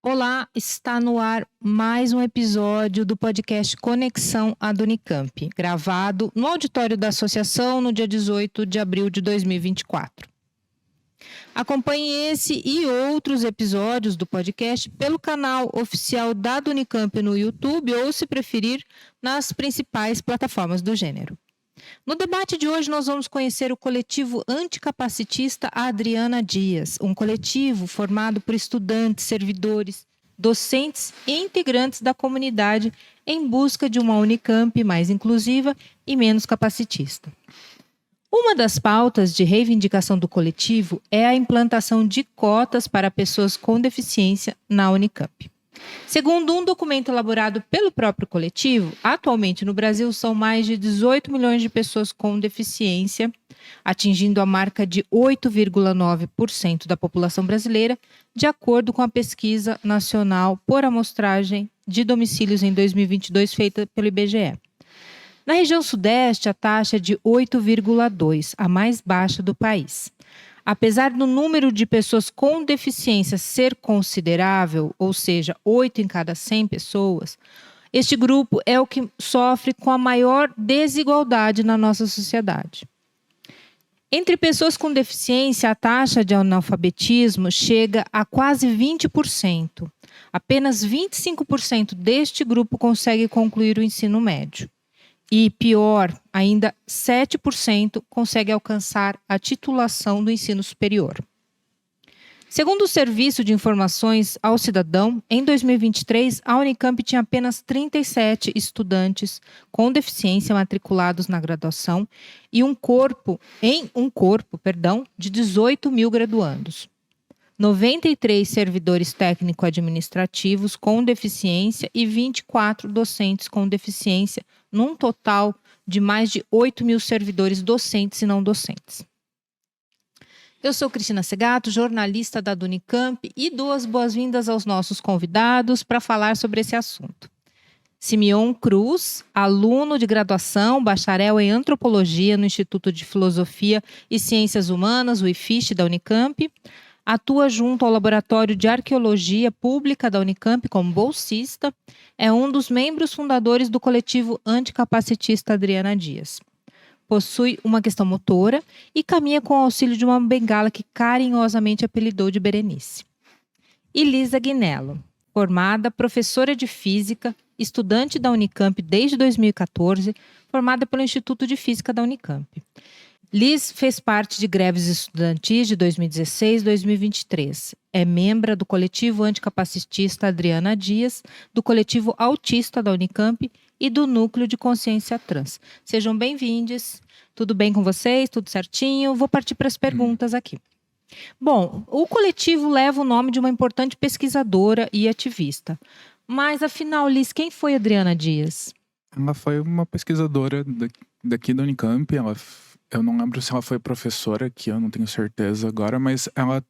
Olá, está no ar mais um episódio do podcast Conexão Unicamp, gravado no auditório da Associação no dia 18 de abril de 2024. Acompanhe esse e outros episódios do podcast pelo canal oficial da Unicamp no YouTube ou, se preferir, nas principais plataformas do gênero. No debate de hoje, nós vamos conhecer o coletivo anticapacitista Adriana Dias, um coletivo formado por estudantes, servidores, docentes e integrantes da comunidade em busca de uma Unicamp mais inclusiva e menos capacitista. Uma das pautas de reivindicação do coletivo é a implantação de cotas para pessoas com deficiência na Unicamp. Segundo um documento elaborado pelo próprio coletivo, atualmente no Brasil são mais de 18 milhões de pessoas com deficiência, atingindo a marca de 8,9% da população brasileira, de acordo com a pesquisa nacional por amostragem de domicílios em 2022 feita pelo IBGE. Na região sudeste, a taxa é de 8,2%, a mais baixa do país. Apesar do número de pessoas com deficiência ser considerável, ou seja, 8 em cada 100 pessoas, este grupo é o que sofre com a maior desigualdade na nossa sociedade. Entre pessoas com deficiência, a taxa de analfabetismo chega a quase 20%. Apenas 25% deste grupo consegue concluir o ensino médio. E, pior, ainda 7% consegue alcançar a titulação do ensino superior. Segundo o Serviço de Informações ao Cidadão, em 2023, a Unicamp tinha apenas 37 estudantes com deficiência matriculados na graduação e um corpo de 18 mil graduandos. 93 servidores técnico-administrativos com deficiência e 24 docentes com deficiência, num total de mais de 8 mil servidores docentes e não docentes. Eu sou Cristina Segato, jornalista da Unicamp, e dou as boas-vindas aos nossos convidados para falar sobre esse assunto. Simeon Cruz, aluno de graduação, bacharel em Antropologia no Instituto de Filosofia e Ciências Humanas, o IFISH, da Unicamp. Atua junto ao Laboratório de Arqueologia Pública da Unicamp como bolsista. É um dos membros fundadores do coletivo anticapacitista Adriana Dias. Possui uma questão motora e caminha com o auxílio de uma bengala que carinhosamente apelidou de Berenice. E Lisa Guinello, formada professora de Física, estudante da Unicamp desde 2014, formada pelo Instituto de Física da Unicamp. Liz fez parte de greves estudantis de 2016 e 2023. É membro do coletivo anticapacitista Adriana Dias, do coletivo autista da Unicamp e do Núcleo de Consciência Trans. Sejam bem-vindos. Tudo bem com vocês? Tudo certinho? Vou partir para as perguntas aqui. Bom, o coletivo leva o nome de uma importante pesquisadora e ativista. Mas, afinal, Liz, quem foi Adriana Dias? Ela foi uma pesquisadora daqui da Unicamp. Eu não lembro se ela foi professora aqui, eu não tenho certeza agora, mas ela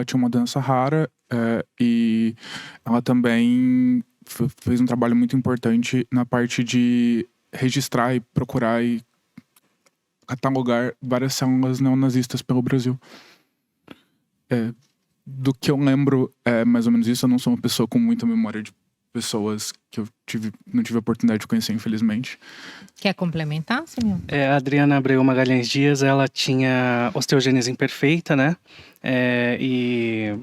tinha uma doença rara e ela também fez um trabalho muito importante na parte de registrar e procurar e catalogar várias células neonazistas pelo Brasil. Do que eu lembro, é mais ou menos isso. Eu não sou uma pessoa com muita memória de pessoas que eu não tive a oportunidade de conhecer, infelizmente. Quer complementar, Simeon? A Adriana Abreu Magalhães Dias, ela tinha osteogênese imperfeita, né? E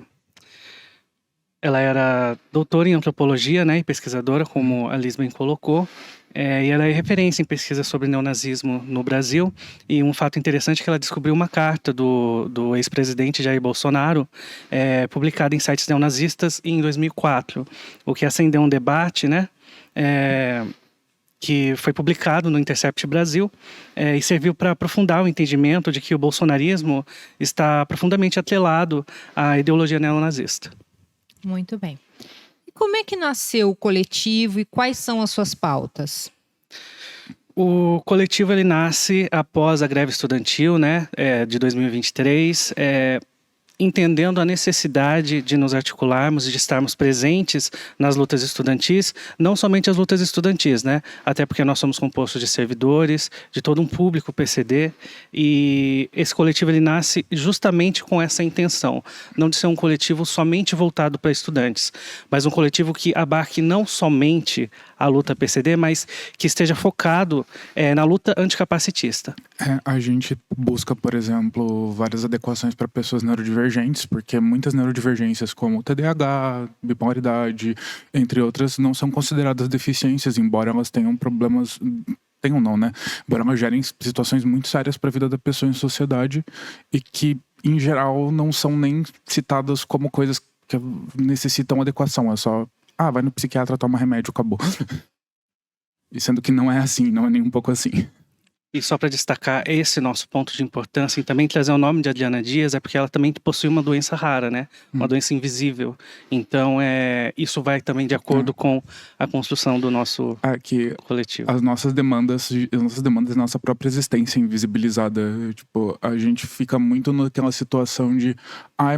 ela era doutora em antropologia, né? E pesquisadora, como a Liz bem colocou. E ela é referência em pesquisa sobre neonazismo no Brasil. E um fato interessante é que ela descobriu uma carta do ex-presidente Jair Bolsonaro, publicada em sites neonazistas em 2004, o que acendeu um debate, né? Que foi publicado no Intercept Brasil e serviu para aprofundar o entendimento de que o bolsonarismo está profundamente atrelado à ideologia neonazista. Muito bem. E como é que nasceu o coletivo e quais são as suas pautas? O coletivo ele nasce após a greve estudantil, né, de 2023, entendendo a necessidade de nos articularmos e de estarmos presentes nas lutas estudantis, não somente as lutas estudantis, né? Até porque nós somos compostos de servidores, de todo um público PCD, e esse coletivo ele nasce justamente com essa intenção, não de ser um coletivo somente voltado para estudantes, mas um coletivo que abarque não somente a luta PCD, mas que esteja focado na luta anticapacitista. A gente busca, por exemplo, várias adequações para pessoas neurodivergentes, porque muitas neurodivergências como TDAH, bipolaridade, entre outras, não são consideradas deficiências, embora elas tenham problemas... Tenham não, né? Embora elas gerem situações muito sérias para a vida da pessoa em sociedade e que, em geral, não são nem citadas como coisas que necessitam adequação. É só, vai no psiquiatra, toma remédio, acabou. E sendo que não é assim, não é nem um pouco assim. E só para destacar esse nosso ponto de importância e também trazer o nome de Adriana Dias, é porque ela também possui uma doença rara, né? Uma doença invisível. Então, isso vai também de acordo com a construção do nosso coletivo. As nossas demandas e nossa própria existência invisibilizada. Tipo, a gente fica muito naquela situação de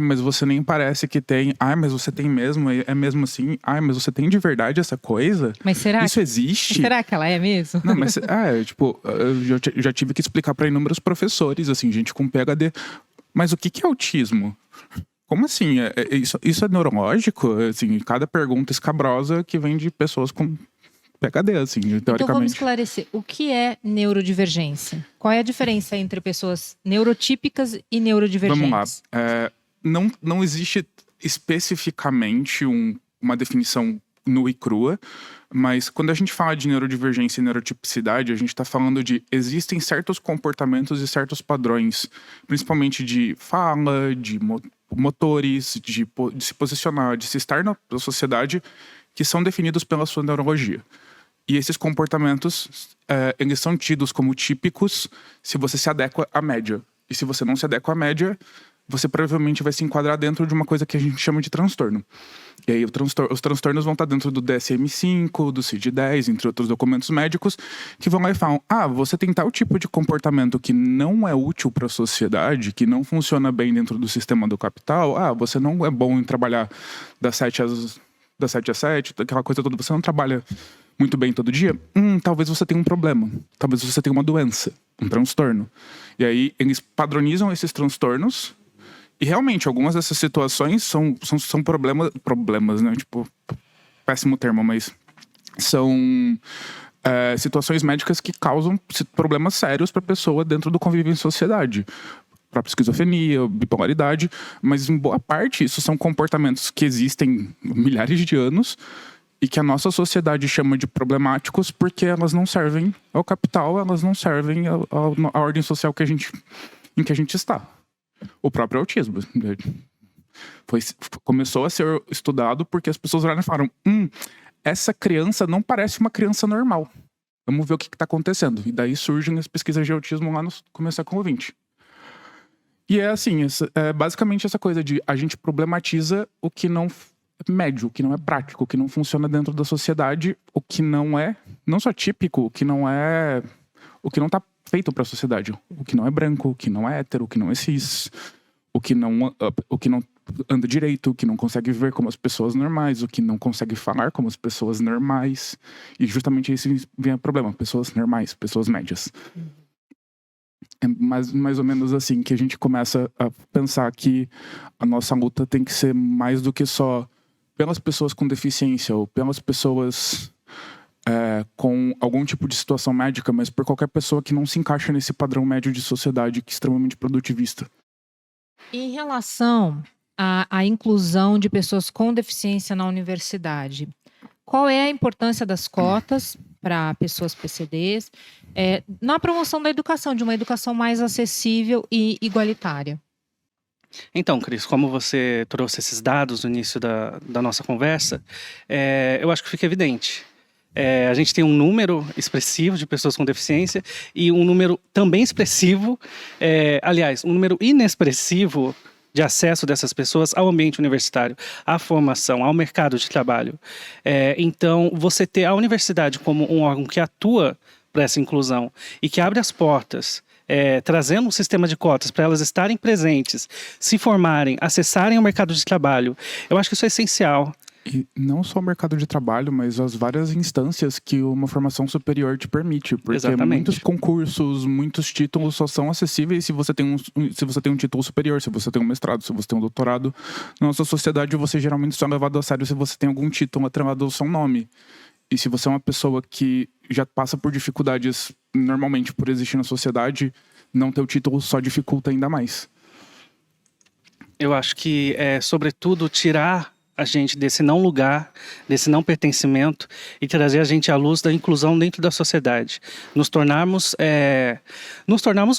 mas você nem parece que tem. Mas você tem mesmo? É mesmo assim? Mas você tem de verdade essa coisa? Mas será isso existe? Será que ela é mesmo? Não, mas eu já tive que explicar para inúmeros professores, assim, gente com PhD. Mas o que é autismo? Como assim? Isso é neurológico? Assim, cada pergunta escabrosa que vem de pessoas com PhD, assim, teoricamente. Então vamos esclarecer. O que é neurodivergência? Qual é a diferença entre pessoas neurotípicas e neurodivergentes? Vamos lá. Não existe especificamente uma definição nua e crua, mas quando a gente fala de neurodivergência e neurotipicidade, a gente está falando de existem certos comportamentos e certos padrões, principalmente de fala, de motores, de se posicionar, de se estar na sociedade, que são definidos pela sua neurologia. E esses comportamentos, eles são tidos como típicos se você se adequa à média. E se você não se adequa à média, você provavelmente vai se enquadrar dentro de uma coisa que a gente chama de transtorno. E aí os transtornos vão estar dentro do DSM-5, do CID-10, entre outros documentos médicos, que vão lá e falam, você tem tal tipo de comportamento que não é útil para a sociedade, que não funciona bem dentro do sistema do capital, você não é bom em trabalhar das 7 às 7, aquela coisa toda, você não trabalha muito bem todo dia, talvez você tenha um problema, talvez você tenha uma doença, um transtorno. E aí eles padronizam esses transtornos. E realmente, algumas dessas situações são problemas, né? Tipo, péssimo termo, mas são situações médicas que causam problemas sérios para a pessoa dentro do convívio em sociedade. A própria esquizofrenia, bipolaridade, mas em boa parte isso são comportamentos que existem há milhares de anos e que a nossa sociedade chama de problemáticos porque elas não servem ao capital, elas não servem à ordem social em que a gente está. O próprio autismo começou a ser estudado porque as pessoas olharam e falaram, essa criança não parece uma criança normal. Vamos ver o que está acontecendo. E daí surgem as pesquisas de autismo lá no começo do século XX. E é assim, basicamente essa coisa de a gente problematiza o que não é médio, o que não é prático, o que não funciona dentro da sociedade, o que não é, não só típico, o que não está feito para a sociedade, o que não é branco, o que não é hétero, o que não é cis, o que não anda direito, o que não consegue viver como as pessoas normais, o que não consegue falar como as pessoas normais. E justamente esse vem o problema, pessoas normais, pessoas médias. É mais ou menos assim que a gente começa a pensar que a nossa luta tem que ser mais do que só pelas pessoas com deficiência ou pelas pessoas com algum tipo de situação médica, mas por qualquer pessoa que não se encaixa nesse padrão médio de sociedade que é extremamente produtivista. Em relação à inclusão de pessoas com deficiência na universidade, qual é a importância das cotas para pessoas PCDs na promoção da educação, de uma educação mais acessível e igualitária? Então, Cris, como você trouxe esses dados no início da nossa conversa, eu acho que fica evidente. A gente tem um número expressivo de pessoas com deficiência e um número também expressivo, aliás, um número inexpressivo de acesso dessas pessoas ao ambiente universitário, à formação, ao mercado de trabalho. Então, você ter a universidade como um órgão que atua para essa inclusão e que abre as portas, trazendo um sistema de cotas para elas estarem presentes, se formarem, acessarem o mercado de trabalho, eu acho que isso é essencial. E não só o mercado de trabalho, mas as várias instâncias que uma formação superior te permite. Porque Exatamente. muitos concursos, muitos títulos só são acessíveis se você tem um título superior, se você tem um mestrado, se você tem um doutorado. Na nossa sociedade, você geralmente só é levado a sério se você tem algum título atrelado ao seu nome. E se você é uma pessoa que já passa por dificuldades normalmente por existir na sociedade, não ter o título só dificulta ainda mais. Eu acho que sobretudo, tirar a gente desse não lugar, desse não pertencimento e trazer a gente à luz da inclusão dentro da sociedade. Nos tornarmos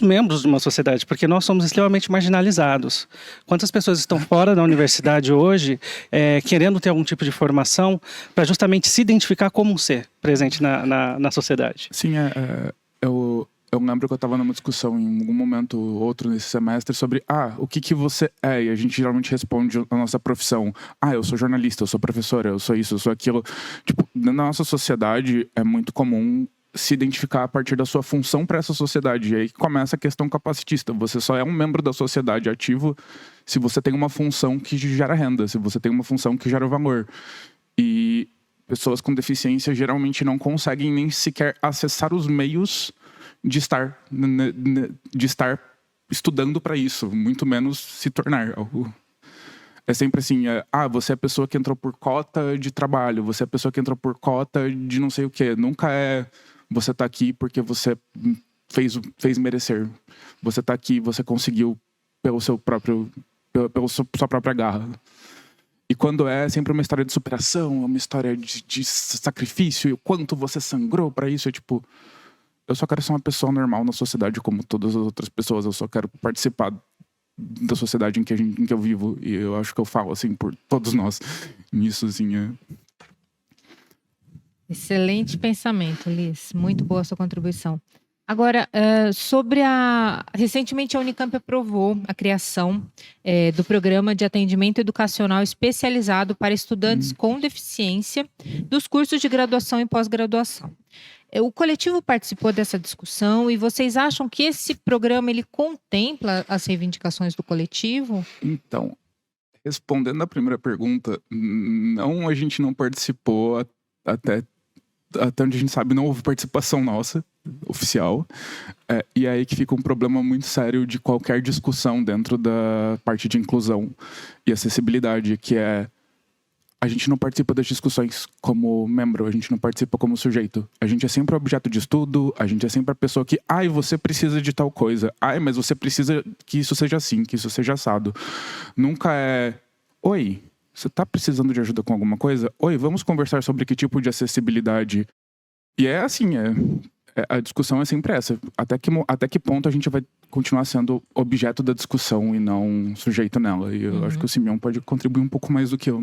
membros de uma sociedade, porque nós somos extremamente marginalizados. Quantas pessoas estão fora da universidade hoje querendo ter algum tipo de formação para justamente se identificar como um ser presente na sociedade? Sim, eu lembro que eu estava numa discussão em algum momento ou outro nesse semestre sobre o que você é, e a gente geralmente responde a nossa profissão. Eu sou jornalista, eu sou professora, eu sou isso, eu sou aquilo. Tipo, na nossa sociedade é muito comum se identificar a partir da sua função para essa sociedade. E aí começa a questão capacitista. Você só é um membro da sociedade ativo se você tem uma função que gera renda, se você tem uma função que gera valor. E pessoas com deficiência geralmente não conseguem nem sequer acessar os meios de estar estudando para isso, muito menos se tornar algo. É sempre assim, você é a pessoa que entrou por cota de trabalho, você é a pessoa que entrou por cota de não sei o quê. Nunca você tá aqui porque você fez merecer. Você tá aqui, você conseguiu pela sua própria garra. E quando é sempre uma história de superação, uma história de sacrifício, e o quanto você sangrou para isso, é tipo... Eu só quero ser uma pessoa normal na sociedade como todas as outras pessoas. Eu só quero participar da sociedade em que eu vivo. E eu acho que eu falo, assim, por todos nós. Nisso, assim, Excelente pensamento, Liz. Muito boa a sua contribuição. Agora, recentemente a Unicamp aprovou a criação do Programa de Atendimento Educacional Especializado para Estudantes com Deficiência dos cursos de graduação e pós-graduação. O coletivo participou dessa discussão e vocês acham que esse programa ele contempla as reivindicações do coletivo? Então, respondendo a primeira pergunta, não, a gente não participou até onde a gente sabe, não houve participação nossa, oficial. E aí que fica um problema muito sério de qualquer discussão dentro da parte de inclusão e acessibilidade, que a gente não participa das discussões como membro, a gente não participa como sujeito. A gente é sempre objeto de estudo, a gente é sempre a pessoa que, você precisa de tal coisa. Mas você precisa que isso seja assim, que isso seja assado. Nunca oi, você tá precisando de ajuda com alguma coisa? Oi, vamos conversar sobre que tipo de acessibilidade. E é assim, a discussão é sempre essa. Até que ponto a gente vai continuar sendo objeto da discussão e não sujeito nela. E eu acho que o Simeão pode contribuir um pouco mais do que eu.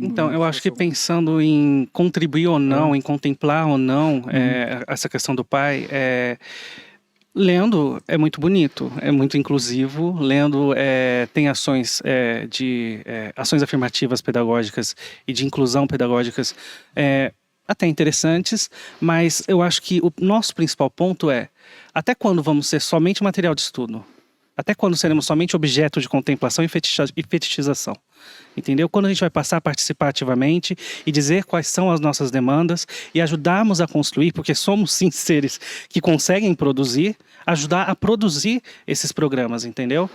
Então, eu acho que pensando em contribuir ou não, em contemplar ou não essa questão do pai, lendo é muito bonito, é muito inclusivo. Lendo tem ações ações afirmativas pedagógicas e de inclusão pedagógicas até interessantes, mas eu acho que o nosso principal ponto até quando vamos ser somente material de estudo? Até quando seremos somente objeto de contemplação e fetichização? Entendeu? Quando a gente vai passar a participar ativamente e dizer quais são as nossas demandas e ajudarmos a construir, porque somos sim seres que conseguem produzir, ajudar a produzir esses programas, entendeu?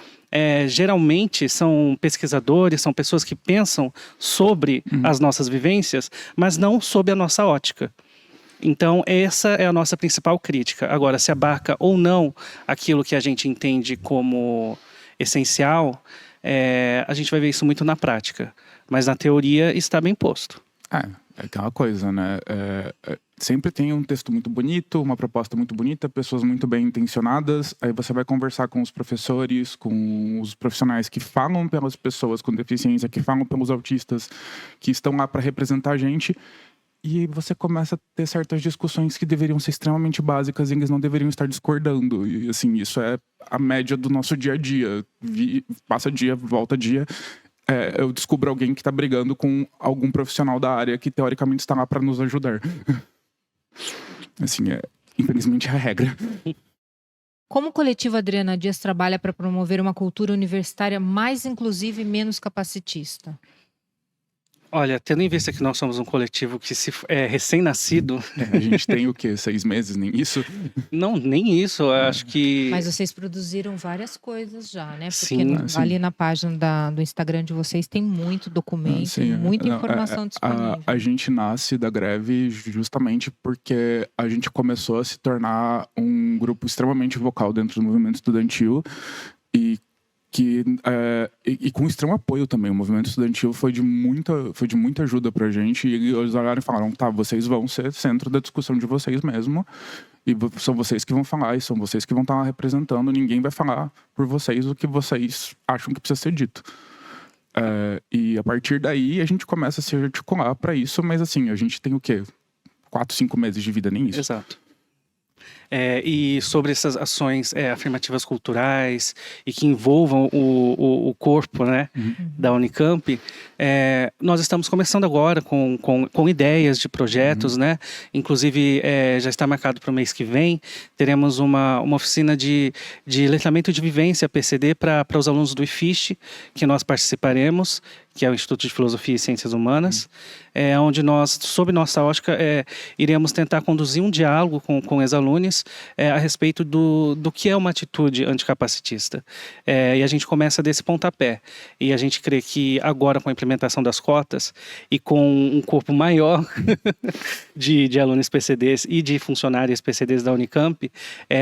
Geralmente são pesquisadores, são pessoas que pensam sobre as nossas vivências, mas não sob a nossa ótica. Então, essa é a nossa principal crítica. Agora, se abarca ou não aquilo que a gente entende como essencial, a gente vai ver isso muito na prática. Mas na teoria está bem posto. É aquela coisa, né? Sempre tem um texto muito bonito, uma proposta muito bonita, pessoas muito bem intencionadas. Aí você vai conversar com os professores, com os profissionais que falam pelas pessoas com deficiência, que falam pelos autistas, que estão lá para representar a gente. E você começa a ter certas discussões que deveriam ser extremamente básicas e eles não deveriam estar discordando. E, assim, isso é a média do nosso dia a dia. Passa dia, volta dia. Eu descubro alguém que está brigando com algum profissional da área que, teoricamente, está lá para nos ajudar. Assim, infelizmente, é a regra. Como o coletivo Adriana Dias trabalha para promover uma cultura universitária mais inclusiva e menos capacitista? Olha, tendo em vista que nós somos um coletivo que é recém-nascido, A gente tem o quê? 6 meses, nem isso? não, nem isso, eu acho que... Mas vocês produziram várias coisas já, né? Porque Sim. Sim. ali na página do Instagram de vocês tem muito documento, Sim, muita não, informação disponível. A gente nasce da greve justamente porque a gente começou a se tornar um grupo extremamente vocal dentro do movimento estudantil e com extremo apoio também. O movimento estudantil foi de muita ajuda pra gente, e eles olharam e falaram: tá, vocês vão ser centro da discussão de vocês mesmo, e são vocês que vão falar, e são vocês que vão estar lá representando, ninguém vai falar por vocês o que vocês acham que precisa ser dito. E a partir daí a gente começa a se articular para isso, mas assim, a gente tem o quê? 4, 5 meses de vida, nem isso. Exato. E sobre essas ações afirmativas culturais e que envolvam o corpo, né, da Unicamp, nós estamos começando agora com ideias de projetos, né? Inclusive, já está marcado para o mês que vem, teremos uma oficina de letramento de vivência PCD para os alunos do IFISH, que nós participaremos, que é o Instituto de Filosofia e Ciências Humanas, onde nós, sob nossa ótica, iremos tentar conduzir um diálogo com os alunos a respeito do que é uma atitude anticapacitista. E a gente começa desse pontapé. E a gente crê que agora, com a implementação das cotas e com um corpo maior de alunos PCDs e de funcionários PCDs da Unicamp,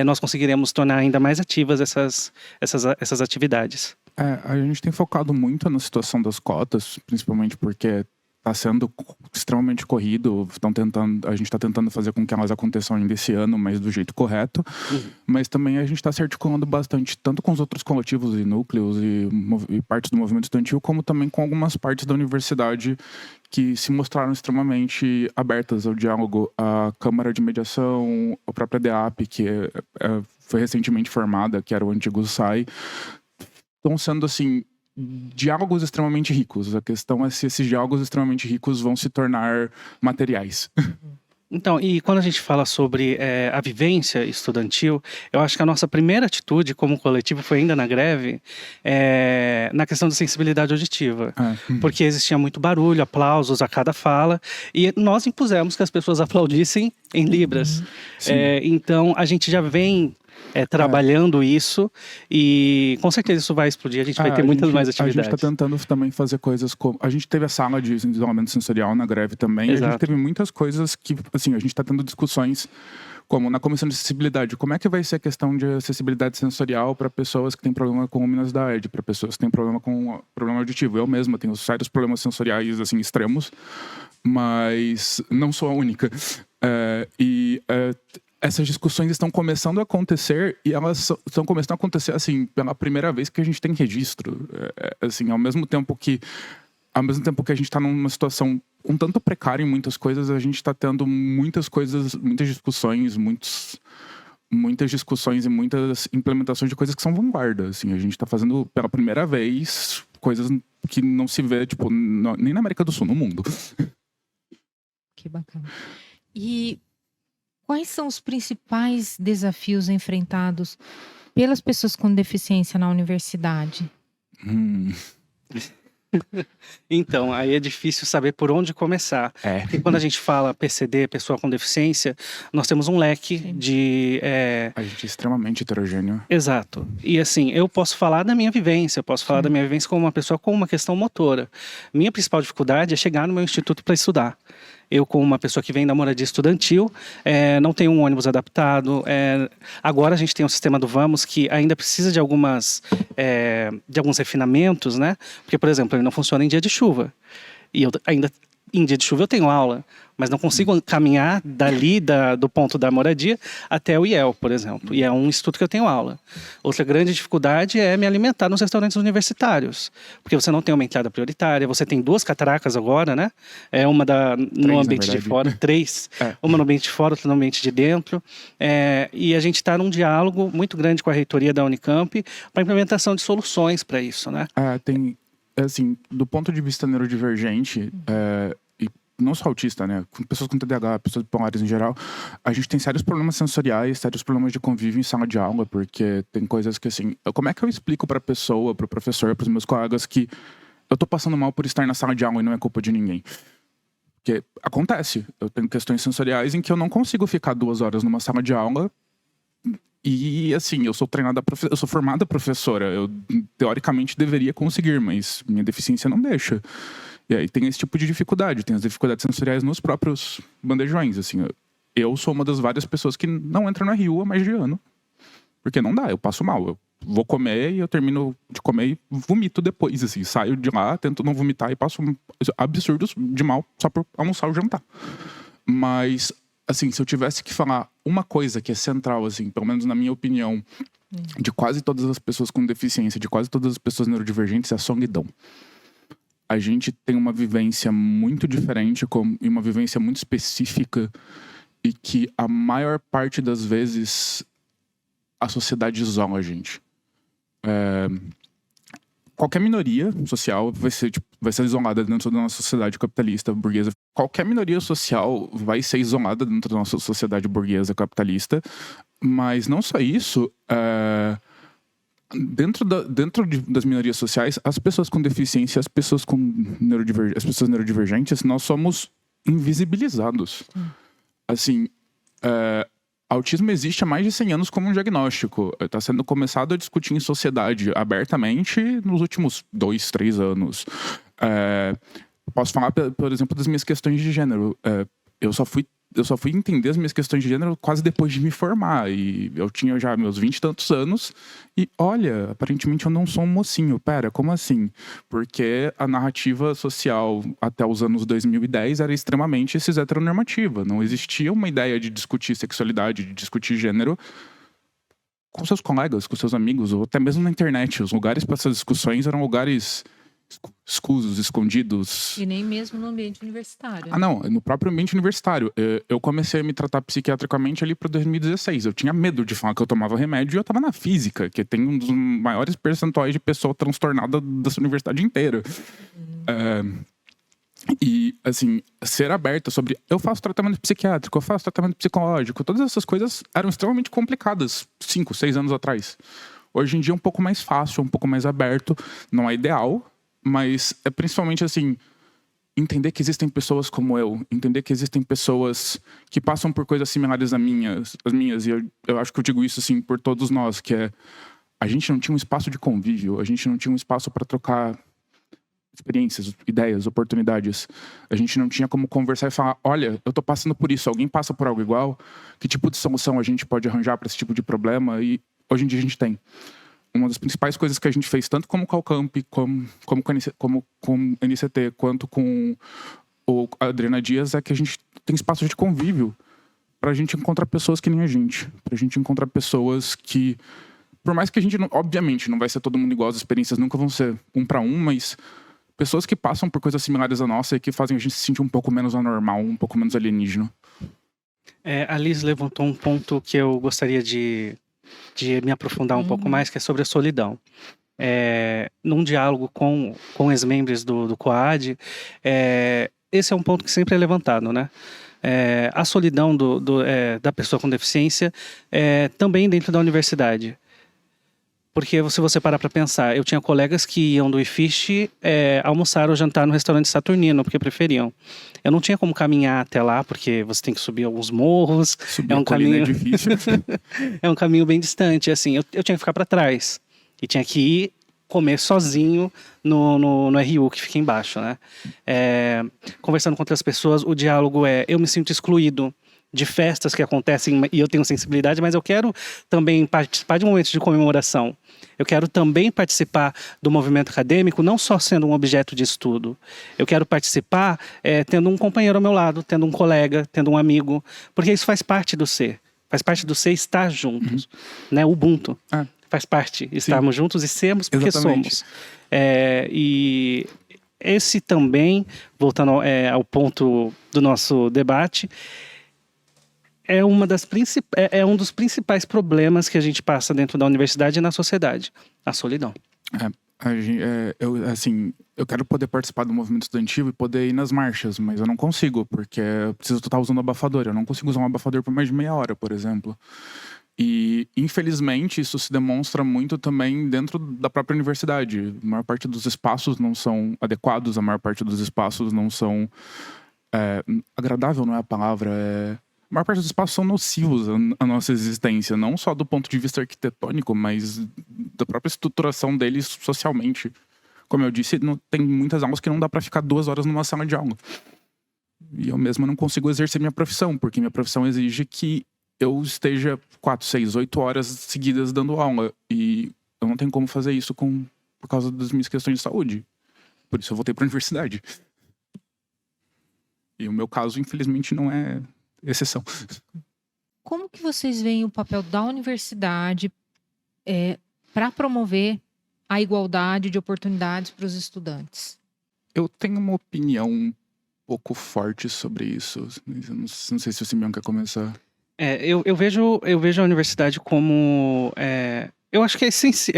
nós conseguiremos tornar ainda mais ativas essas atividades. A gente tem focado muito na situação das cotas, principalmente porque está sendo extremamente corrido. A gente está tentando fazer com que elas aconteçam ainda esse ano, mas do jeito correto. Mas também a gente está se articulando bastante, tanto com os outros coletivos e núcleos e partes do movimento estudantil, como também com algumas partes da universidade que se mostraram extremamente abertas ao diálogo. A Câmara de Mediação, a própria DEAP, que foi recentemente formada, que era o antigo SAI, estão sendo, assim, diálogos extremamente ricos. A questão é se esses diálogos extremamente ricos vão se tornar materiais. Então, e quando a gente fala sobre a vivência estudantil, eu acho que a nossa primeira atitude como coletivo foi ainda na greve, na questão da sensibilidade auditiva. Porque existia muito barulho, aplausos a cada fala, e nós impusemos que as pessoas aplaudissem em libras. Então, a gente já vem trabalhando isso, e com certeza isso vai explodir, a gente vai ter muitas mais atividades. A gente está tentando também fazer coisas como... A gente teve a sala de isolamento sensorial na greve também. Exato. A gente teve muitas coisas que, assim, a gente está tendo discussões como na comissão de acessibilidade. Como é que vai ser a questão de acessibilidade sensorial para pessoas que têm problema com luminosidade, para pessoas que têm problema auditivo? Eu mesma tenho sérios problemas sensoriais, assim, extremos, mas não sou a única. Essas discussões estão começando a acontecer, e elas estão começando a acontecer, assim, pela primeira vez que a gente tem registro. Assim, ao mesmo tempo que a gente está numa situação um tanto precária em muitas coisas, a gente está tendo muitas coisas, muitas discussões e muitas implementações de coisas que são vanguarda. Assim, a gente está fazendo pela primeira vez coisas que não se vê, tipo, nem na América do Sul, no mundo. Que bacana. E quais são os principais desafios enfrentados pelas pessoas com deficiência na universidade? Então, aí é difícil saber por onde começar. Porque quando a gente fala PCD, pessoa com deficiência, nós temos um leque de... A gente é extremamente heterogêneo. Exato. E assim, eu posso falar da minha vivência, eu posso falar da minha vivência como uma pessoa com uma questão motora. Minha principal dificuldade é chegar no meu instituto para estudar. Eu, como uma pessoa que vem da moradia estudantil, não tenho um ônibus adaptado. Agora a gente tem um sistema do Vamos que ainda precisa de alguns refinamentos, né? Porque, por exemplo, ele não funciona em dia de chuva. E em dia de chuva eu tenho aula, mas não consigo caminhar dali do ponto da moradia até o IEL, por exemplo. E é um instituto que eu tenho aula. Outra grande dificuldade é me alimentar nos restaurantes universitários, porque você não tem uma entrada prioritária, você tem 2 catracas agora, né? Uma no ambiente de fora, 3. Uma no ambiente de fora, outra no ambiente de dentro. E a gente está num diálogo muito grande com a reitoria da Unicamp para a implementação de soluções para isso, né? Assim, do ponto de vista neurodivergente, e não só autista, né? Com pessoas com TDAH, pessoas bipolares em geral, a gente tem sérios problemas sensoriais, sérios problemas de convívio em sala de aula, porque tem coisas que, assim, como é que eu explico pra pessoa, pro professor, pros meus colegas que eu tô passando mal por estar na sala de aula e não é culpa de ninguém? Porque acontece, eu tenho questões sensoriais em que eu não consigo ficar 2 horas numa sala de aula e, assim, eu sou eu sou formada professora, eu teoricamente deveria conseguir, mas minha deficiência não deixa. E aí tem esse tipo de dificuldade, tem as dificuldades sensoriais nos próprios bandejões, assim. Eu sou uma das várias pessoas que não entra na RU há mais de ano, porque não dá, eu passo mal. Eu vou comer e eu termino de comer e vomito depois, assim. Saio de lá, tento não vomitar e passo absurdos de mal só por almoçar ou jantar. Mas, assim, se eu tivesse que falar uma coisa que é central, assim, pelo menos na minha opinião, de quase todas as pessoas com deficiência, de quase todas as pessoas neurodivergentes, é a solidão. A gente tem uma vivência muito diferente e uma vivência muito específica e que a maior parte das vezes a sociedade isola a gente. Qualquer minoria social vai ser isolada dentro da nossa sociedade capitalista burguesa. Qualquer minoria social vai ser isolada dentro da nossa sociedade burguesa capitalista, mas não só isso. Dentro das minorias sociais, as pessoas com deficiência, as pessoas neurodivergentes, nós somos invisibilizados. Assim, autismo existe há mais de 100 anos como um diagnóstico. Está sendo começado a discutir em sociedade abertamente nos últimos 2, 3 anos. Posso falar, por exemplo, das minhas questões de gênero. Eu só fui entender as minhas questões de gênero quase depois de me formar. E eu tinha já meus 20 e tantos anos. E olha, aparentemente eu não sou um mocinho. Pera, como assim? Porque a narrativa social até os anos 2010 era extremamente cis-heteronormativa. Não existia uma ideia de discutir sexualidade, de discutir gênero com seus colegas, com seus amigos, ou até mesmo na internet. Os lugares para essas discussões eram lugares escusos, escondidos. E nem mesmo no ambiente universitário. Não, no próprio ambiente universitário. Eu comecei a me tratar psiquiatricamente ali para 2016. Eu tinha medo de falar que eu tomava remédio e eu tava na física, que tem um dos maiores percentuais de pessoa transtornada dessa universidade inteira. E, assim, ser aberta sobre... Eu faço tratamento psiquiátrico, eu faço tratamento psicológico. Todas essas coisas eram extremamente complicadas 5, 6 anos atrás. Hoje em dia é um pouco mais fácil, um pouco mais aberto. Não é ideal, mas é principalmente, assim, entender que existem pessoas como eu, entender que existem pessoas que passam por coisas similares às minhas, e eu acho que eu digo isso, assim, por todos nós, que é, a gente não tinha um espaço de convívio, a gente não tinha um espaço para trocar experiências, ideias, oportunidades. A gente não tinha como conversar e falar, olha, eu tô passando por isso, alguém passa por algo igual, que tipo de solução a gente pode arranjar para esse tipo de problema? E hoje em dia a gente tem. Uma das principais coisas que a gente fez, tanto como com o Calcamp, como com o NCT, quanto com a Adriana Dias, é que a gente tem espaços de convívio pra gente encontrar pessoas que nem a gente. Pra gente encontrar pessoas que, por mais que a gente, obviamente, não vai ser todo mundo igual, as experiências nunca vão ser 1 para 1, mas pessoas que passam por coisas similares à nossa e que fazem a gente se sentir um pouco menos anormal, um pouco menos alienígena. A Liz levantou um ponto que eu gostaria de me aprofundar um pouco mais, que é sobre a solidão. Num diálogo com ex-membros do COAD, esse é um ponto que sempre é levantado, né? A solidão da pessoa com deficiência também dentro da universidade. Porque se você parar para pensar, eu tinha colegas que iam do IFISH almoçar ou jantar no restaurante Saturnino, porque preferiam. Eu não tinha como caminhar até lá, porque você tem que subir alguns morros. Subir um caminho é difícil. É um caminho bem distante, assim. Eu tinha que ficar para trás. E tinha que ir comer sozinho no RU, que fica embaixo, né? Conversando com outras pessoas, o diálogo eu me sinto excluído de festas que acontecem e eu tenho sensibilidade, mas eu quero também participar de momentos de comemoração. Eu quero também participar do movimento acadêmico, não só sendo um objeto de estudo. Eu quero participar tendo um companheiro ao meu lado, tendo um colega, tendo um amigo, porque isso faz parte do ser. Faz parte do ser estar juntos. Né? Ubuntu. Faz parte estarmos juntos e sermos porque somos. E esse também, voltando ao ponto do nosso debate, é um dos principais problemas que a gente passa dentro da universidade e na sociedade, a solidão. Eu quero poder participar do movimento estudantil e poder ir nas marchas, mas eu não consigo, porque eu preciso estar usando abafador. Eu não consigo usar um abafador por mais de meia hora, por exemplo. E, infelizmente, isso se demonstra muito também dentro da própria universidade. A maior parte dos espaços não são adequados, a maior parte dos espaços não são... agradável não é a palavra, a maior parte dos espaços são nocivos à nossa existência, não só do ponto de vista arquitetônico, mas da própria estruturação deles socialmente. Como eu disse, tem muitas aulas que não dá para ficar 2 horas numa sala de aula. E eu mesmo não consigo exercer minha profissão, porque minha profissão exige que eu esteja 4, 6, 8 horas seguidas dando aula. E eu não tenho como fazer isso por causa das minhas questões de saúde. Por isso eu voltei para a universidade. E o meu caso, infelizmente, não é exceção. Como que vocês veem o papel da universidade para promover a igualdade de oportunidades para os estudantes? Eu tenho uma opinião um pouco forte sobre isso. Eu não sei se o Simeão quer começar. Eu vejo a universidade como... eu acho que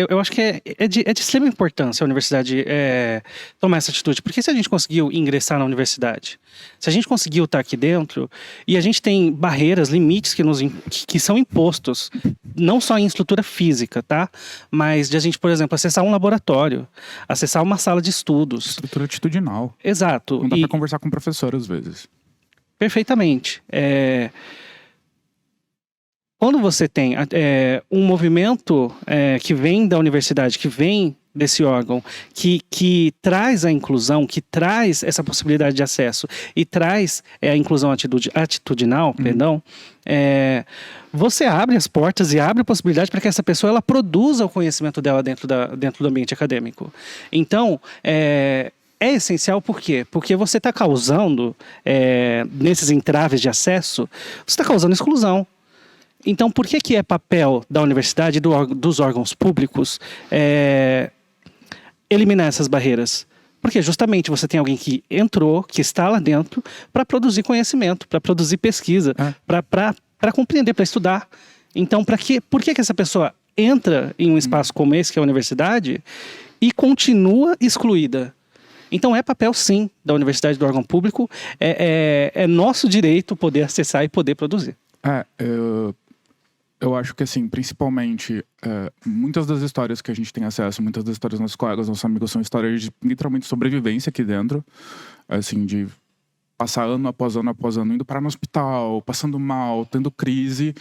eu acho que é de extrema importância a universidade tomar essa atitude. Porque se a gente conseguiu ingressar na universidade, se a gente conseguiu estar aqui dentro, e a gente tem barreiras, limites que são impostos, não só em estrutura física, tá? Mas de a gente, por exemplo, acessar um laboratório, acessar uma sala de estudos. Estrutura atitudinal. Exato. Não dá pra conversar com o professor, às vezes. Perfeitamente. Quando você tem um movimento que vem da universidade, que vem desse órgão, que traz a inclusão, que traz essa possibilidade de acesso e traz a inclusão atitudinal, perdão, você abre as portas e abre a possibilidade para que essa pessoa ela produza o conhecimento dela dentro do ambiente acadêmico. Então, é essencial por quê? Porque você está causando, nesses entraves de acesso, você está causando exclusão. Então, por que é papel da universidade e dos órgãos públicos eliminar essas barreiras? Porque justamente você tem alguém que entrou, que está lá dentro, para produzir conhecimento, para produzir pesquisa, para compreender, para estudar. Então, por que essa pessoa entra em um espaço como esse, que é a universidade, e continua excluída? Então, é papel, sim, da universidade e do órgão público. É nosso direito poder acessar e poder produzir. Eu acho que, assim, principalmente, muitas das histórias que a gente tem acesso, muitas das histórias dos nossos colegas, nossos amigos, são histórias de, literalmente, sobrevivência aqui dentro. Assim, de passar ano após ano após ano, indo parar no hospital, passando mal, tendo crise.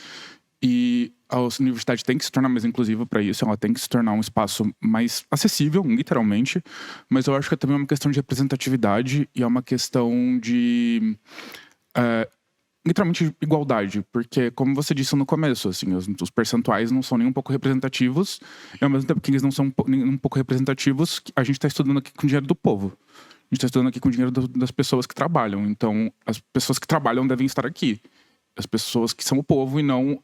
E a universidade tem que se tornar mais inclusiva para isso. Ela tem que se tornar um espaço mais acessível, literalmente. Mas eu acho que é também uma questão de representatividade e é uma questão de... literalmente igualdade, porque como você disse no começo, assim, os percentuais não são nem um pouco representativos, e ao mesmo tempo que eles não são nem um pouco representativos, a gente está estudando aqui com o dinheiro do povo. A gente está estudando aqui com o dinheiro das pessoas que trabalham. Então, as pessoas que trabalham devem estar aqui. As pessoas que são o povo e não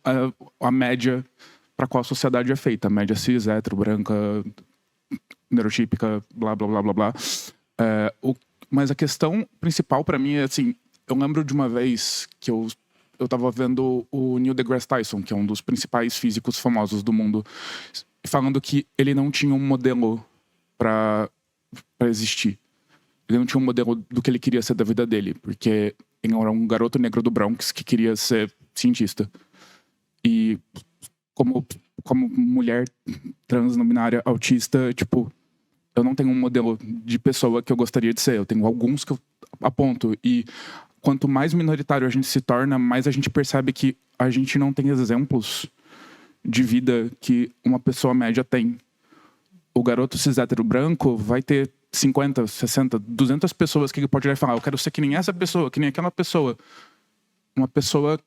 a média para qual a sociedade é feita. A média cis, hétero, branca, neurotípica, blá, blá, blá, blá, blá. Mas a questão principal para mim é, assim, eu lembro de uma vez que eu tava vendo o Neil deGrasse Tyson, que é um dos principais físicos famosos do mundo, falando que ele não tinha um modelo para existir. Ele não tinha um modelo do que ele queria ser da vida dele, porque ele era um garoto negro do Bronx que queria ser cientista. E como mulher trans não binária autista, tipo, eu não tenho um modelo de pessoa que eu gostaria de ser. Eu tenho alguns que eu aponto. E quanto mais minoritário a gente se torna, mais a gente percebe que a gente não tem exemplos de vida que uma pessoa média tem. O garoto cis hétero branco vai ter 50, 60, 200 pessoas que ele pode olhar e falar: eu quero ser que nem essa pessoa, que nem aquela pessoa. Uma pessoa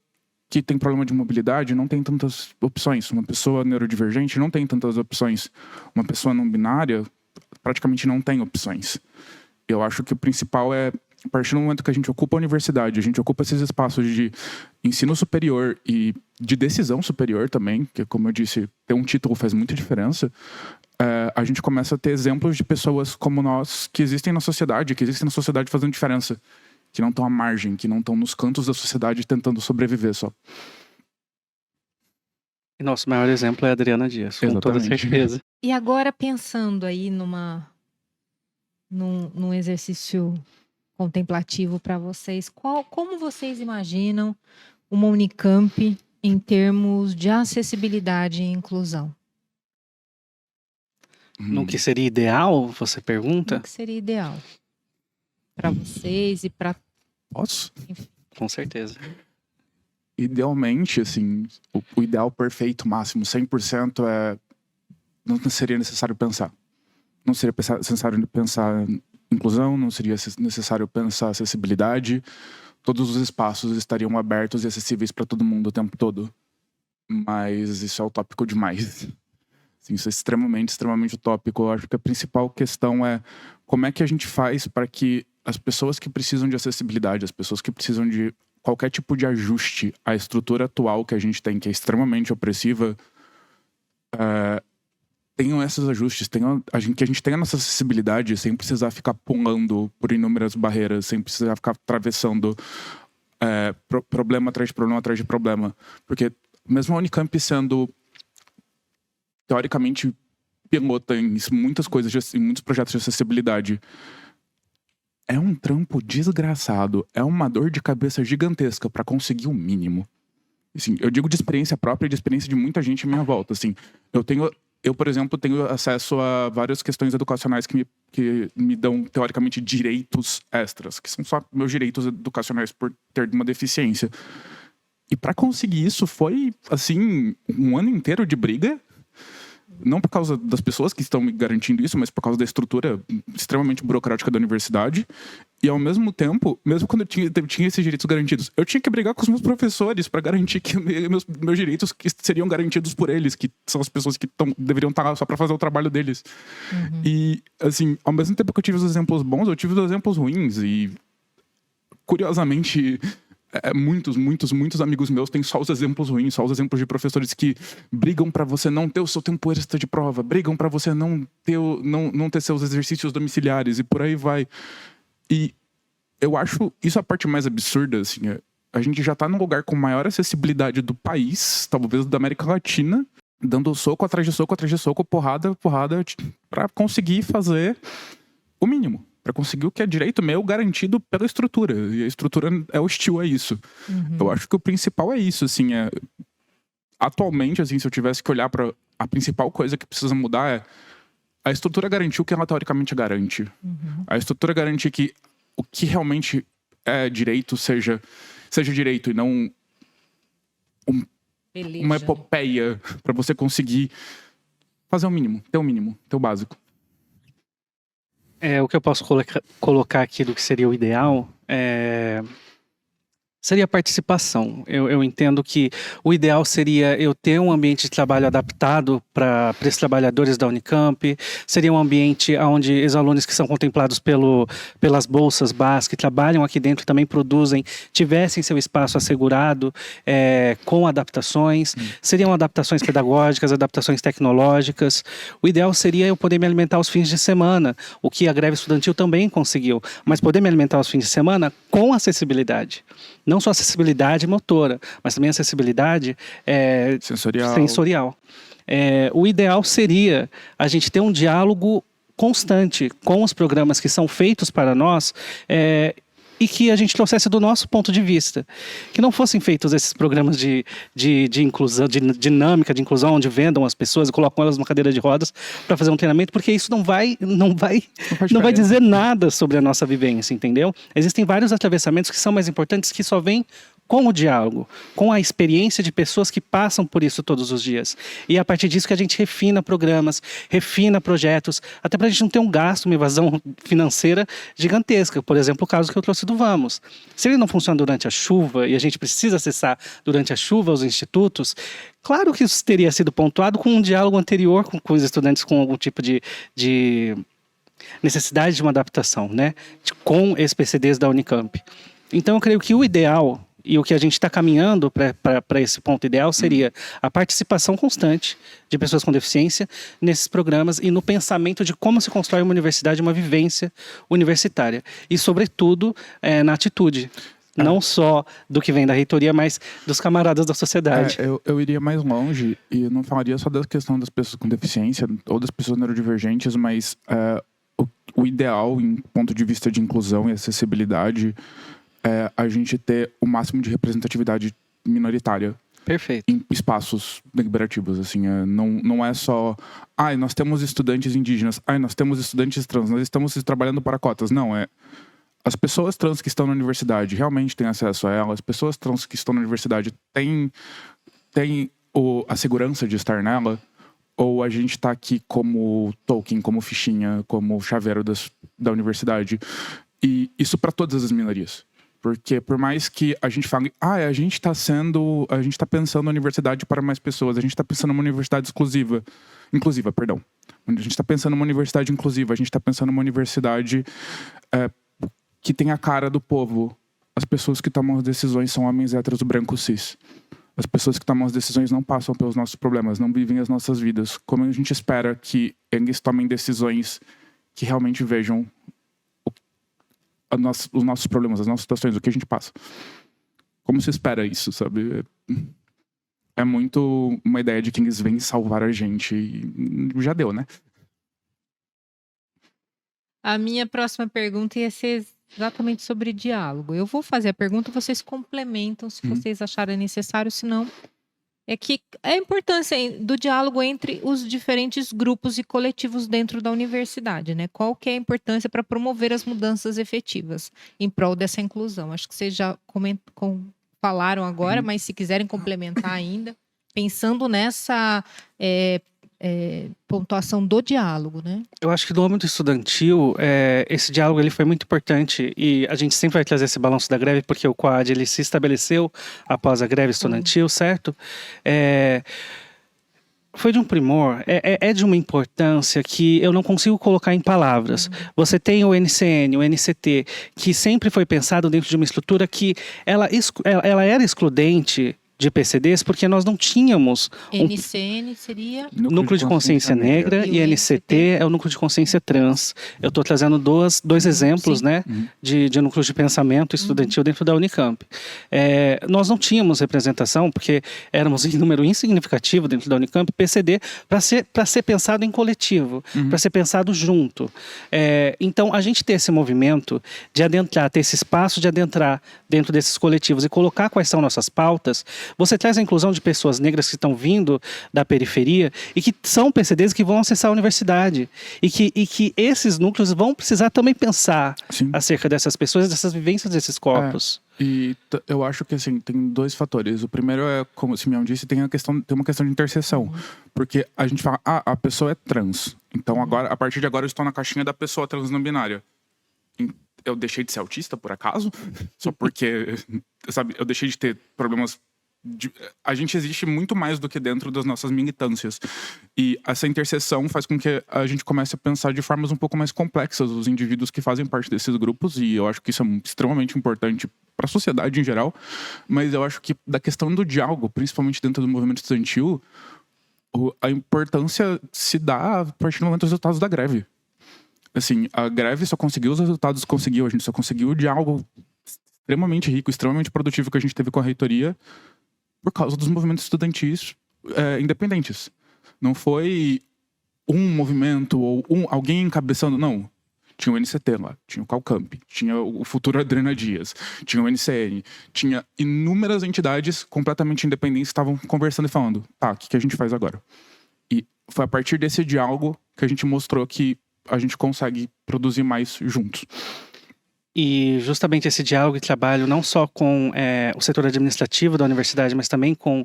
que tem problema de mobilidade não tem tantas opções. Uma pessoa neurodivergente não tem tantas opções. Uma pessoa não binária praticamente não tem opções. Eu acho que o principal é, a partir do momento que a gente ocupa a universidade, a gente ocupa esses espaços de ensino superior e de decisão superior também, que, como eu disse, ter um título faz muita diferença, a gente começa a ter exemplos de pessoas como nós que existem na sociedade fazendo diferença, que não estão à margem, que não estão nos cantos da sociedade tentando sobreviver só. E nosso maior exemplo é a Adriana Dias, com toda Exatamente. certeza. E agora, pensando aí num exercício contemplativo para vocês, como vocês imaginam uma Unicamp em termos de acessibilidade e inclusão? No que seria ideal, você O pergunta? que seria ideal para vocês e para... Posso? Com certeza. Idealmente, assim, o ideal perfeito, máximo, 100% não seria necessário pensar. Não seria necessário pensar inclusão, não seria necessário pensar acessibilidade. Todos os espaços estariam abertos e acessíveis para todo mundo o tempo todo. Mas isso é utópico demais. Assim, isso é extremamente, extremamente utópico. Eu acho que a principal questão é como é que a gente faz para que as pessoas que precisam de acessibilidade, as pessoas que precisam de qualquer tipo de ajuste à estrutura atual que a gente tem, que é extremamente opressiva, tenham esses ajustes, que a gente tenha nossa acessibilidade sem precisar ficar pulando por inúmeras barreiras, sem precisar ficar atravessando problema atrás de problema atrás de problema. Porque mesmo a Unicamp sendo teoricamente pilota em muitas coisas, em muitos projetos de acessibilidade, é um trampo desgraçado, é uma dor de cabeça gigantesca para conseguir o mínimo. Assim, eu digo de experiência própria e de experiência de muita gente à minha volta. Assim, eu, por exemplo, tenho acesso a várias questões educacionais que me dão, teoricamente, direitos extras, que são só meus direitos educacionais por ter uma deficiência. E para conseguir isso foi, assim, um ano inteiro de briga. Não por causa das pessoas que estão me garantindo isso, mas por causa da estrutura extremamente burocrática da universidade. E ao mesmo tempo, mesmo quando eu tinha esses direitos garantidos, eu tinha que brigar com os meus professores para garantir que meus direitos que seriam garantidos por eles, que são as pessoas que deveriam estar lá só para fazer o trabalho deles. Uhum. E, assim, ao mesmo tempo que eu tive os exemplos bons, eu tive os exemplos ruins. E, curiosamente, muitos amigos meus têm só os exemplos ruins, só os exemplos de professores que brigam para você não ter o seu tempo extra de prova, brigam para você não ter seus exercícios domiciliares e por aí vai. E eu acho isso a parte mais absurda, assim, a gente já tá num lugar com maior acessibilidade do país, talvez da América Latina, dando soco atrás de soco, atrás de soco, porrada, para conseguir fazer o mínimo. Para conseguir o que é direito meu garantido pela estrutura. E a estrutura é hostil a isso. Uhum. Eu acho que o principal é isso, assim, atualmente, assim, se eu tivesse que olhar para a principal coisa que precisa mudar a estrutura garantir o que ela teoricamente garante. Uhum. A estrutura garantir que o que realmente é direito seja direito e não uma epopeia para você conseguir fazer o mínimo, ter o básico. O que eu posso colocar aqui do que seria o ideal seria a participação. Eu entendo que o ideal seria eu ter um ambiente de trabalho adaptado para esses trabalhadores da Unicamp, seria um ambiente onde os alunos que são contemplados pelas bolsas BAS, que trabalham aqui dentro, também produzem, tivessem seu espaço assegurado com adaptações, seriam adaptações pedagógicas, adaptações tecnológicas. O ideal seria eu poder me alimentar aos fins de semana, o que a greve estudantil também conseguiu, mas poder me alimentar aos fins de semana com acessibilidade. Não só acessibilidade motora, mas também acessibilidade sensorial. O ideal seria a gente ter um diálogo constante com os programas que são feitos para nós e que a gente trouxesse do nosso ponto de vista. Que não fossem feitos esses programas de inclusão, de dinâmica de inclusão, onde vendam as pessoas e colocam elas numa cadeira de rodas para fazer um treinamento, porque isso não vai dizer nada sobre a nossa vivência, entendeu? Existem vários atravessamentos que são mais importantes, que só vêm com o diálogo, com a experiência de pessoas que passam por isso todos os dias. E é a partir disso que a gente refina programas, refina projetos, até para a gente não ter um gasto, uma evasão financeira gigantesca. Por exemplo, o caso que eu trouxe do Vamos. Se ele não funciona durante a chuva e a gente precisa acessar durante a chuva os institutos, claro que isso teria sido pontuado com um diálogo anterior com os estudantes com algum tipo de necessidade de uma adaptação, né? Com esses PCDs da Unicamp. Então, eu creio que o ideal e o que a gente está caminhando para esse ponto ideal seria a participação constante de pessoas com deficiência nesses programas e no pensamento de como se constrói uma universidade, uma vivência universitária. E, sobretudo, na atitude. não só do que vem da reitoria, mas dos camaradas da sociedade. Eu iria mais longe e não falaria só da questão das pessoas com deficiência ou das pessoas neurodivergentes, mas o ideal, em ponto de vista de inclusão e acessibilidade, é a gente ter o máximo de representatividade minoritária. Perfeito. Em espaços deliberativos, assim, não é só nós temos estudantes indígenas, nós temos estudantes trans, nós estamos trabalhando para cotas. Não, as pessoas trans que estão na universidade realmente têm acesso a ela, as pessoas trans que estão na universidade têm a segurança de estar nela, ou a gente está aqui como token, como fichinha, como chaveiro da universidade. E isso para todas as minorias. Porque por mais que a gente fale, a gente está pensando na universidade para mais pessoas, a gente está pensando numa universidade inclusiva, a gente está pensando numa universidade inclusiva, a gente está pensando numa universidade que tem a cara do povo. As pessoas que tomam as decisões são homens héteros brancos cis. As pessoas que tomam as decisões não passam pelos nossos problemas, não vivem as nossas vidas. Como a gente espera que eles tomem decisões que realmente vejam os nossos problemas, as nossas situações, o que a gente passa. Como se espera isso, sabe? É muito uma ideia de que eles vêm salvar a gente. E já deu, né? A minha próxima pergunta ia ser exatamente sobre diálogo. Eu vou fazer a pergunta, vocês complementam se vocês acharem necessário, senão... É que a importância do diálogo entre os diferentes grupos e coletivos dentro da universidade, né? Qual que é a importância para promover as mudanças efetivas em prol dessa inclusão? Acho que vocês já falaram agora, mas se quiserem complementar ainda, pensando nessa pontuação do diálogo, né? Eu acho que no âmbito estudantil, esse diálogo ele foi muito importante e a gente sempre vai trazer esse balanço da greve porque o COAD ele se estabeleceu após a greve estudantil, certo? Foi de um primor, é de uma importância que eu não consigo colocar em palavras. Você tem o NCN, o NCT, que sempre foi pensado dentro de uma estrutura que ela era excludente de PCDs, porque nós não tínhamos... NCN seria? Núcleo de Consciência Negra e NCT é o Núcleo de Consciência Trans. Eu estou trazendo dois exemplos, né, de núcleos de pensamento estudantil dentro da Unicamp. Nós não tínhamos representação, porque éramos em número insignificativo dentro da Unicamp, PCD, para ser pensado em coletivo, para ser pensado junto. Então, a gente ter esse movimento de adentrar, ter esse espaço de adentrar dentro desses coletivos e colocar quais são nossas pautas. Você traz a inclusão de pessoas negras que estão vindo da periferia e que são PCDs que vão acessar a universidade. E que esses núcleos vão precisar também pensar acerca dessas pessoas, dessas vivências desses corpos. E eu acho que assim, tem dois fatores. O primeiro é, como o Simeão disse, tem uma questão de interseção. Porque a gente fala, a pessoa é trans. Então agora, a partir de agora eu estou na caixinha da pessoa trans não binária. Eu deixei de ser autista, por acaso? Só porque, sabe, eu deixei de ter problemas... A gente existe muito mais do que dentro das nossas militâncias. E essa interseção faz com que a gente comece a pensar de formas um pouco mais complexas os indivíduos que fazem parte desses grupos. E eu acho que isso é extremamente importante para a sociedade em geral. Mas eu acho que da questão do diálogo, principalmente dentro do movimento estudantil, a importância se dá a partir do momento dos resultados da greve. Assim, a greve só conseguiu os resultados que conseguiu. A gente só conseguiu o diálogo extremamente rico, extremamente produtivo que a gente teve com a reitoria por causa dos movimentos estudantis independentes. Não foi um movimento ou alguém encabeçando, não. Tinha o NCT lá, tinha o CalCamp, tinha o Futuro Adriana Dias, tinha o NCN, tinha inúmeras entidades completamente independentes que estavam conversando e falando, o que a gente faz agora? E foi a partir desse diálogo que a gente mostrou que a gente consegue produzir mais juntos. E justamente esse diálogo e trabalho não só com o setor administrativo da universidade, mas também com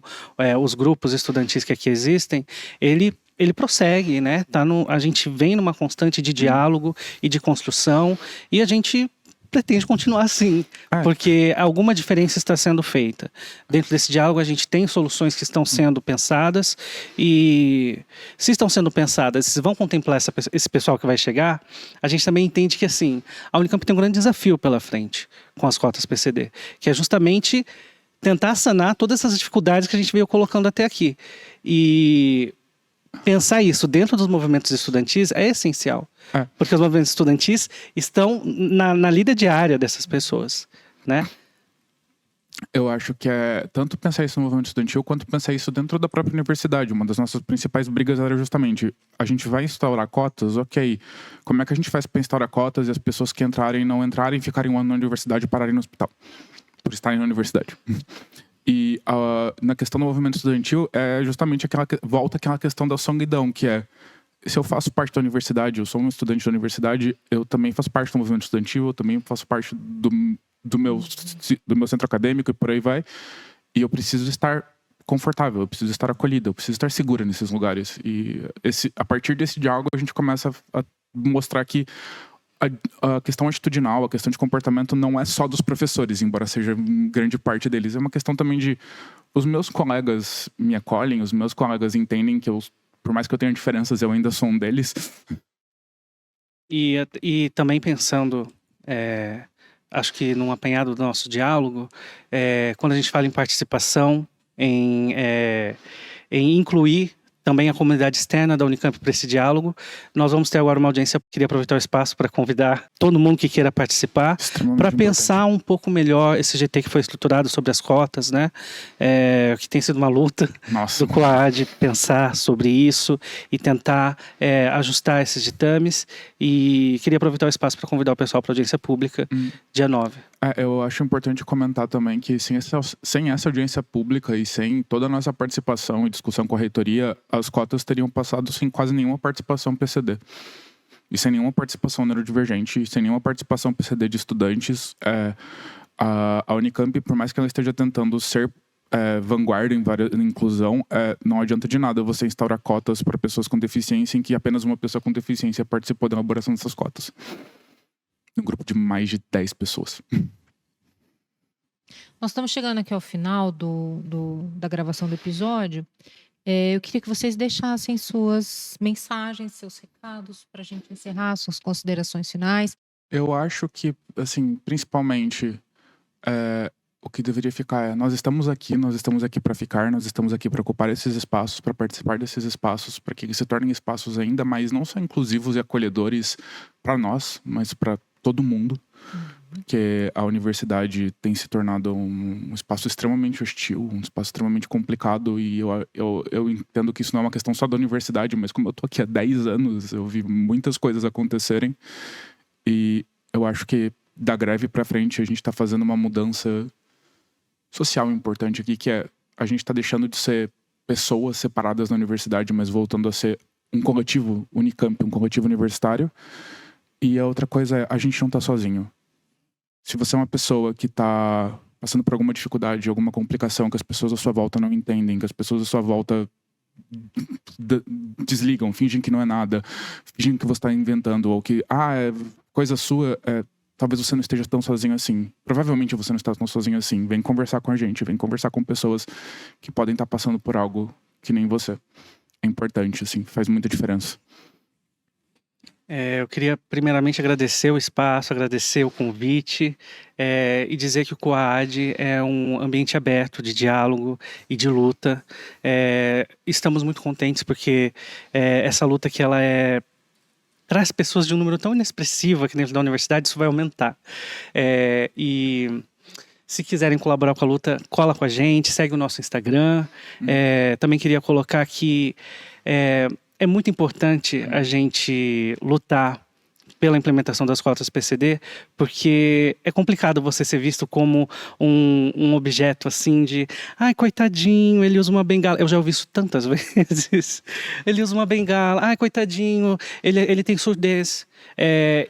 os grupos estudantis que aqui existem, ele prossegue, né? A gente vem numa constante de diálogo e de construção e a gente pretende continuar assim, porque alguma diferença está sendo feita. Dentro desse diálogo a gente tem soluções que estão sendo pensadas e se estão sendo pensadas, se vão contemplar esse pessoal que vai chegar, a gente também entende que assim, a Unicamp tem um grande desafio pela frente com as cotas PCD, que é justamente tentar sanar todas essas dificuldades que a gente veio colocando até aqui. E pensar isso dentro dos movimentos estudantis é essencial. Porque os movimentos estudantis estão na lida diária dessas pessoas, né? Eu acho que é tanto pensar isso no movimento estudantil quanto pensar isso dentro da própria universidade. Uma das nossas principais brigas era justamente: a gente vai instaurar cotas, ok. Como é que a gente faz para instaurar cotas e as pessoas que entrarem não entrarem, ficarem um ano na universidade e pararem no hospital por estarem na universidade? E na questão do movimento estudantil é justamente volta aquela questão da songuidão, que é: se eu faço parte da universidade, eu sou um estudante da universidade, eu também faço parte do movimento estudantil, eu também faço parte do meu centro acadêmico e por aí vai. E eu preciso estar confortável, eu preciso estar acolhida, eu preciso estar segura nesses lugares. E a partir desse diálogo a gente começa a mostrar que a questão atitudinal, a questão de comportamento não é só dos professores, embora seja grande parte deles. É uma questão também de: os meus colegas me acolhem, os meus colegas entendem que por mais que eu tenha diferenças, eu ainda sou um deles. E também pensando, acho que num apanhado do nosso diálogo, quando a gente fala em participação, em incluir também a comunidade externa da Unicamp para esse diálogo, nós vamos ter agora uma audiência. Queria aproveitar o espaço para convidar todo mundo que queira participar, para pensar um pouco melhor esse GT que foi estruturado sobre as cotas, né? Que tem sido uma luta do COAD, pensar sobre isso e tentar ajustar esses ditames. E queria aproveitar o espaço para convidar o pessoal para a audiência pública, dia 9. Eu acho importante comentar também que sem essa audiência pública e sem toda a nossa participação e discussão com a reitoria, as cotas teriam passado sem quase nenhuma participação PCD. E sem nenhuma participação neurodivergente, sem nenhuma participação PCD de estudantes. A Unicamp, por mais que ela esteja tentando ser vanguarda em inclusão, não adianta de nada você instaurar cotas para pessoas com deficiência em que apenas uma pessoa com deficiência participou da elaboração dessas cotas. Um grupo de mais de 10 pessoas. Nós estamos chegando aqui ao final da gravação do episódio. Eu queria que vocês deixassem suas mensagens, seus recados para a gente encerrar, suas considerações finais. Eu acho que, assim, principalmente, o que deveria ficar nós estamos aqui para ficar, nós estamos aqui para ocupar esses espaços, para participar desses espaços, para que eles se tornem espaços ainda mais, não só inclusivos e acolhedores para nós, mas para todo mundo. Porque a universidade tem se tornado um espaço extremamente hostil, um espaço extremamente complicado, e eu entendo que isso não é uma questão só da universidade, mas como eu tô aqui há 10 anos, eu vi muitas coisas acontecerem, e eu acho que da greve pra frente a gente tá fazendo uma mudança social importante aqui, que é: a gente tá deixando de ser pessoas separadas na universidade, mas voltando a ser um coletivo Unicamp, um coletivo universitário. E a outra coisa é: a gente não tá sozinho. Se você é uma pessoa que tá passando por alguma dificuldade, alguma complicação que as pessoas à sua volta não entendem, que as pessoas à sua volta desligam, fingem que não é nada, fingem que você está inventando, ou que é coisa sua, talvez você não esteja tão sozinho assim. Provavelmente você não está tão sozinho assim. Vem conversar com a gente, vem conversar com pessoas que podem estar passando por algo que nem você. É importante, assim, faz muita diferença. Eu queria primeiramente agradecer o espaço, agradecer o convite, e dizer que o COAD é um ambiente aberto de diálogo e de luta. Estamos muito contentes porque essa luta que ela traz pessoas de um número tão inexpressivo aqui dentro da universidade, isso vai aumentar. E se quiserem colaborar com a luta, cola com a gente, segue o nosso Instagram. Também queria colocar que é muito importante a gente lutar pela implementação das cotas PCD, porque é complicado você ser visto como um objeto assim de: ai, coitadinho, ele usa uma bengala. Eu já ouvi isso tantas vezes. Ele usa uma bengala, ai, coitadinho, ele tem surdez.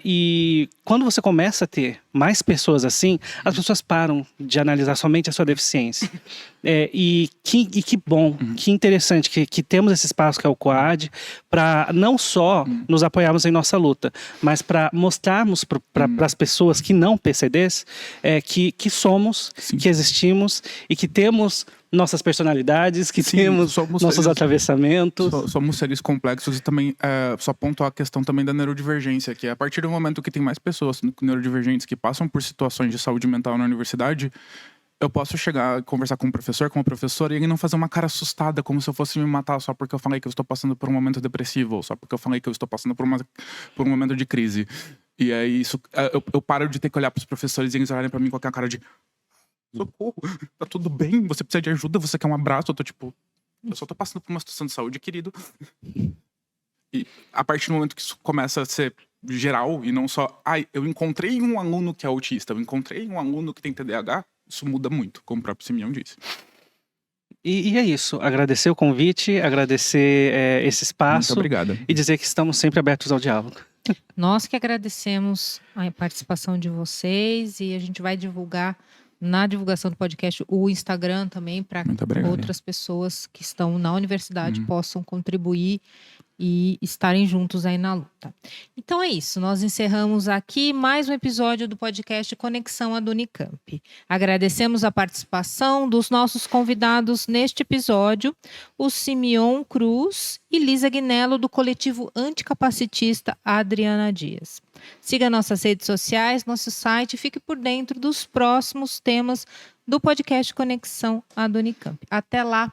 E quando você começa a ter mais pessoas assim, as pessoas param de analisar somente a sua deficiência. E que bom, que interessante que temos esse espaço que é o COAD, para não só nos apoiarmos em nossa luta, mas para mostrarmos para as pessoas que não PCDs que somos, Sim. que existimos e que temos nossas personalidades, que Sim, temos nossos atravessamentos. Somos seres complexos. E também, só pontuar a questão também da neurodivergência, que a partir do momento que tem mais pessoas neurodivergentes que passam por situações de saúde mental na universidade, eu posso chegar, conversar com um professor, com uma professora, e ele não fazer uma cara assustada, como se eu fosse me matar só porque eu falei que eu estou passando por um momento depressivo, ou só porque eu falei que eu estou passando por um momento de crise. E aí, eu paro de ter que olhar para os professores e eles olharem para mim com aquela cara de: socorro, tá tudo bem, você precisa de ajuda, você quer um abraço, eu tô tipo, eu só tô passando por uma situação de saúde, querido. E a partir do momento que isso começa a ser geral e não só, eu encontrei um aluno que é autista, eu encontrei um aluno que tem TDAH, isso muda muito, como o próprio Simeão disse. E é isso, agradecer o convite, agradecer esse Muito espaço obrigado. e dizer que estamos sempre abertos ao diálogo. Nós que agradecemos a participação de vocês e a gente vai divulgar na divulgação do podcast o Instagram também para Muito obrigado. outras pessoas que estão na universidade possam contribuir e estarem juntos aí na luta. Então é isso, nós encerramos aqui mais um episódio do podcast Conexão à Unicamp. Agradecemos a participação dos nossos convidados neste episódio, o Simeon Cruz e Lisa Guinello, do coletivo anticapacitista Adriana Dias. Siga nossas redes sociais, nosso site e fique por dentro dos próximos temas do podcast Conexão à Unicamp. Até lá!